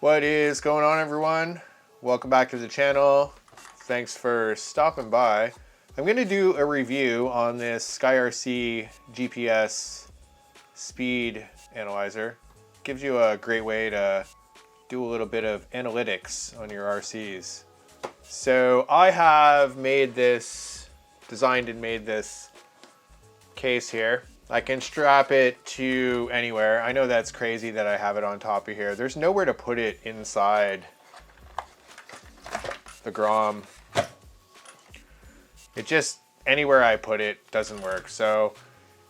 What is going on, everyone? Welcome back to the channel. Thanks for stopping by. I'm going to do a review on this SkyRC GPS speed analyzer. Gives you a great way to do a little bit of analytics on your RCs. So I have designed and made this case here. I can strap it to anywhere. I know that's crazy that I have it on top of here. There's nowhere to put it inside the Grom. It just, anywhere I put it doesn't work. So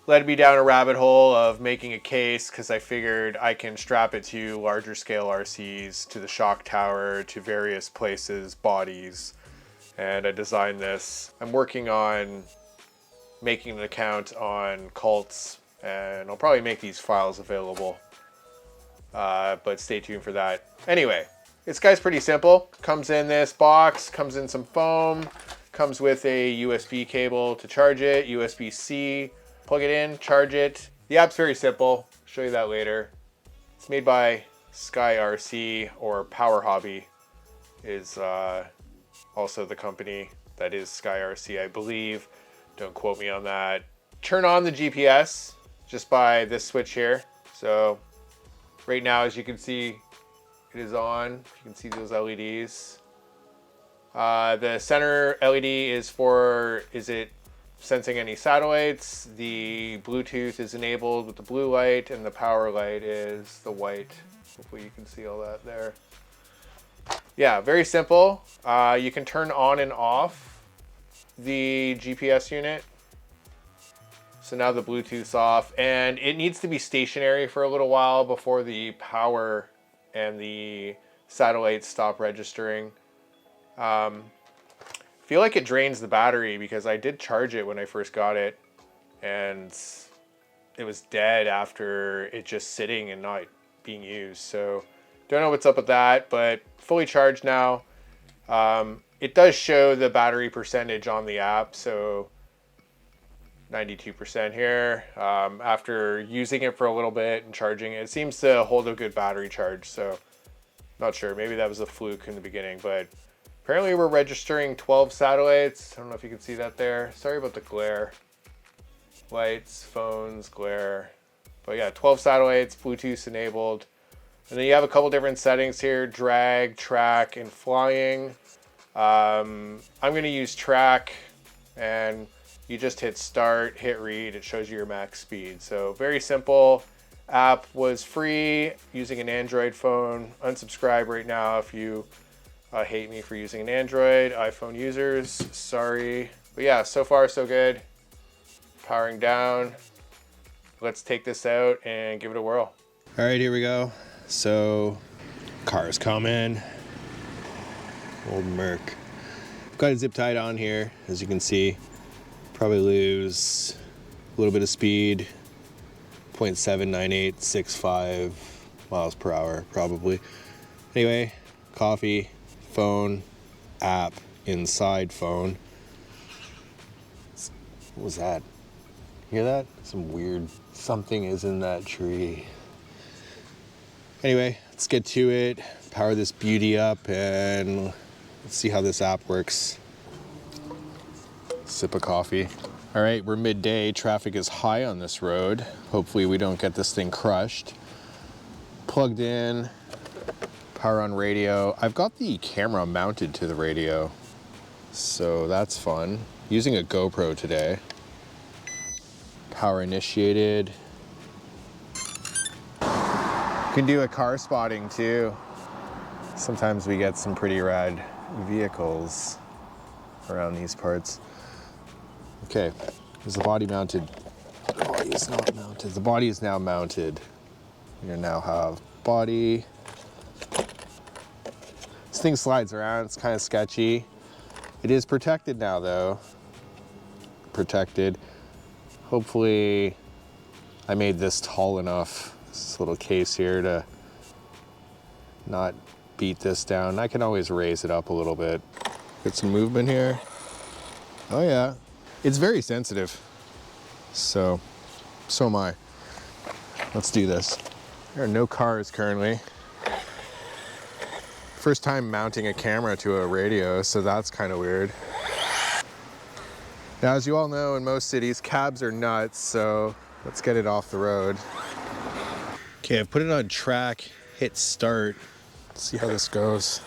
led me down a rabbit hole of making a case because I figured I can strap it to larger scale RCs, to the shock tower, to various places, bodies. And I designed this. I'm working on making an account on Cults, and I'll probably make these files available, but stay tuned for that. Anyway, this guy's pretty simple. Comes in this box, comes in some foam, comes with a USB cable to charge it, USB-C, plug it in, charge it. The app's very simple, I'll show you that later. It's made by SkyRC, or Power Hobby is also the company that is SkyRC, I believe. Don't quote me on that. Turn on the GPS just by this switch here. So right now, as you can see, it is on. You can see those LEDs. The center LED is it sensing any satellites? The Bluetooth is enabled with the blue light, and the power light is the white. Hopefully you can see all that there. Yeah, very simple. You can turn on and off the GPS unit. So now the Bluetooth's off, and it needs to be stationary for a little while before the power and the satellites stop registering. Feel like it drains the battery because I did charge it when I first got it, and it was dead after it just sitting and not being used. So don't know what's up with that, but fully charged now. It does show the battery percentage on the app, so 92% here. After using it for a little bit and charging it, it seems to hold a good battery charge, so not sure. Maybe that was a fluke in the beginning, but apparently we're registering 12 satellites. I don't know if you can see that there. Sorry about the glare. Lights, phones, glare. But yeah, 12 satellites, Bluetooth enabled. And then you have a couple different settings here: drag, track, and flying. I'm going to use track, and you just hit start, hit read, it shows you your max speed. So very simple. App was free using an Android phone. Unsubscribe right now if you hate me for using an Android. iPhone users, sorry. But yeah, so far so good. Powering down. Let's take this out and give it a whirl. All right, here we go. So cars coming. Old Merc. Got a zip tied on here, as you can see. Probably lose a little bit of speed, 0.79865 miles per hour, probably. Anyway, coffee, phone, app, inside phone. What was that? Hear that? Some weird something is in that tree. Anyway, let's get to it. Power this beauty up and let's see how this app works. Sip of coffee. All right, we're midday. Traffic is high on this road. Hopefully we don't get this thing crushed. Plugged in, power on radio. I've got the camera mounted to the radio, so that's fun. Using a GoPro today. Power initiated. You can do a car spotting too. Sometimes we get some pretty rad vehicles around these parts. Okay, is the body mounted? The body is not mounted. The body is now mounted. We now have body. This thing slides around, it's kind of sketchy. It is protected now though. Protected. Hopefully I made this tall enough, this little case here, to not beat this down. I can always raise it up a little bit. Get some movement here. Oh yeah, it's very sensitive. So am I. Let's do this. There are no cars currently. First time mounting a camera to a radio, so that's kind of weird. Now, as you all know, in most cities, cabs are nuts, so let's get it off the road. Okay, I've put it on track, hit start. Let's see how this goes.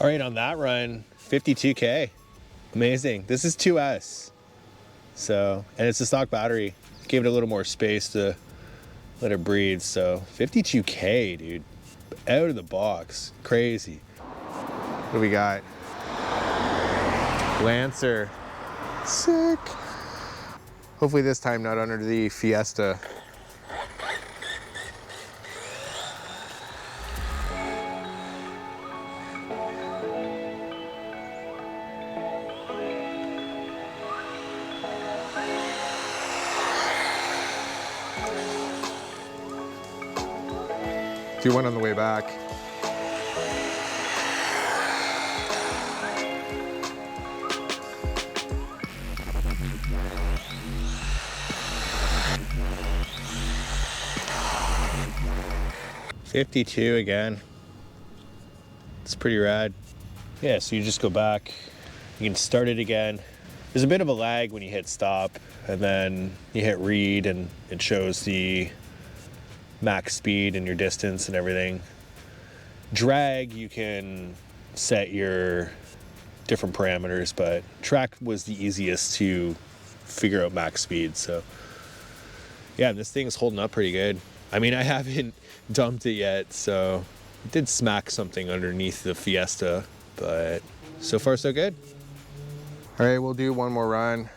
All right, on that run, 52K. Amazing. This is 2S. So, and it's a stock battery. Gave it a little more space to let it breathe. So 52K, dude. Out of the box. Crazy. What do we got? Lancer. Sick. Hopefully this time not under the Fiesta. Do one on the way back. $52 again. It's pretty rad. Yeah, so you just go back, you can start it again. There's a bit of a lag when you hit stop, and then you hit read and it shows the max speed and your distance and everything. Drag, you can set your different parameters, but track was the easiest to figure out max speed. So yeah, this thing is holding up pretty good. I mean, I haven't dumped it yet, so it did smack something underneath the Fiesta, but so far so good. All right, we'll do one more run.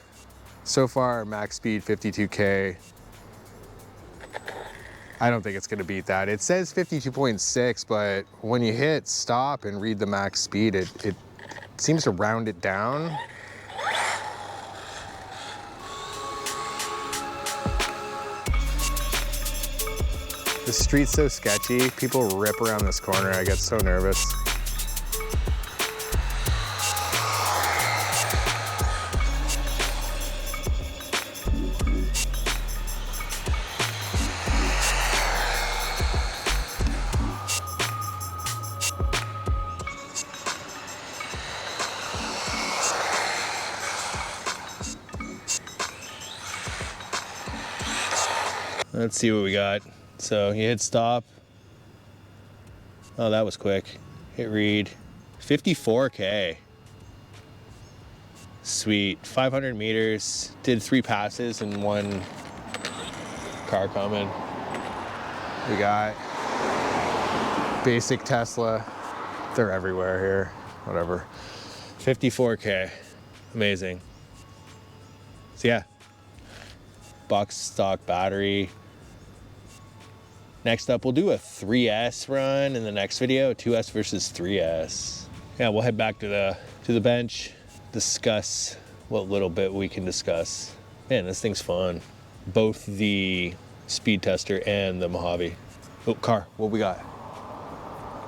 So far, max speed 52K. I don't think it's gonna beat that. It says 52.6, but when you hit stop and read the max speed, it seems to round it down. The street's so sketchy. People rip around this corner. I get so nervous. Let's see what we got. So you hit stop. Oh, that was quick. Hit read. 54K. Sweet. 500 meters. Did 3 passes and 1 car coming. We got basic Tesla. They're everywhere here. Whatever. 54K. Amazing. So yeah. Box stock battery. Next up, we'll do a 3S run in the next video, 2S versus 3S. Yeah, we'll head back to the bench, discuss what little bit we can discuss. Man, this thing's fun. Both the speed tester and the Mojave. Oh, car, what we got?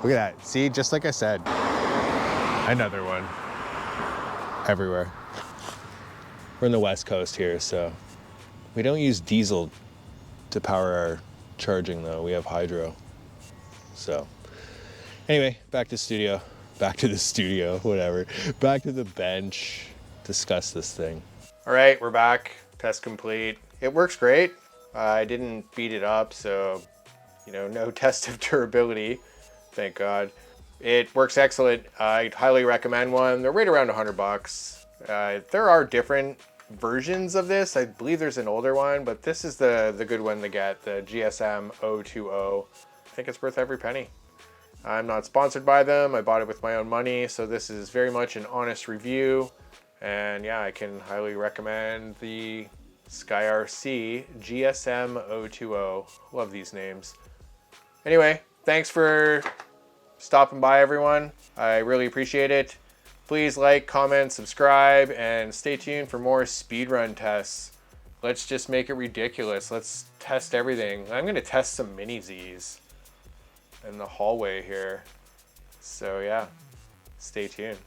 Look at that. See, just like I said, another one. Everywhere. We're in the West Coast here, so we don't use diesel to power our charging though. We have hydro. So anyway, back to the studio, whatever. Back to the bench, discuss this thing. All right, we're back. Test complete. It works great. I didn't beat it up, so no test of durability, thank God. It works excellent. I highly recommend one. They're right around $100. There are different versions of this. I believe there's an older one, but this is the good one to get, the GSM020. I think it's worth every penny. I'm not sponsored by them. I bought it with my own money, so this is very much an honest review. And yeah, I can highly recommend the SkyRC GSM020. Love these names. Anyway, thanks for stopping by, everyone. I really appreciate it. Please like, comment, subscribe, and stay tuned for more speedrun tests. let's just make it ridiculous. Let's test everything. I'm going to test some mini Zs in the hallway here. So yeah, stay tuned.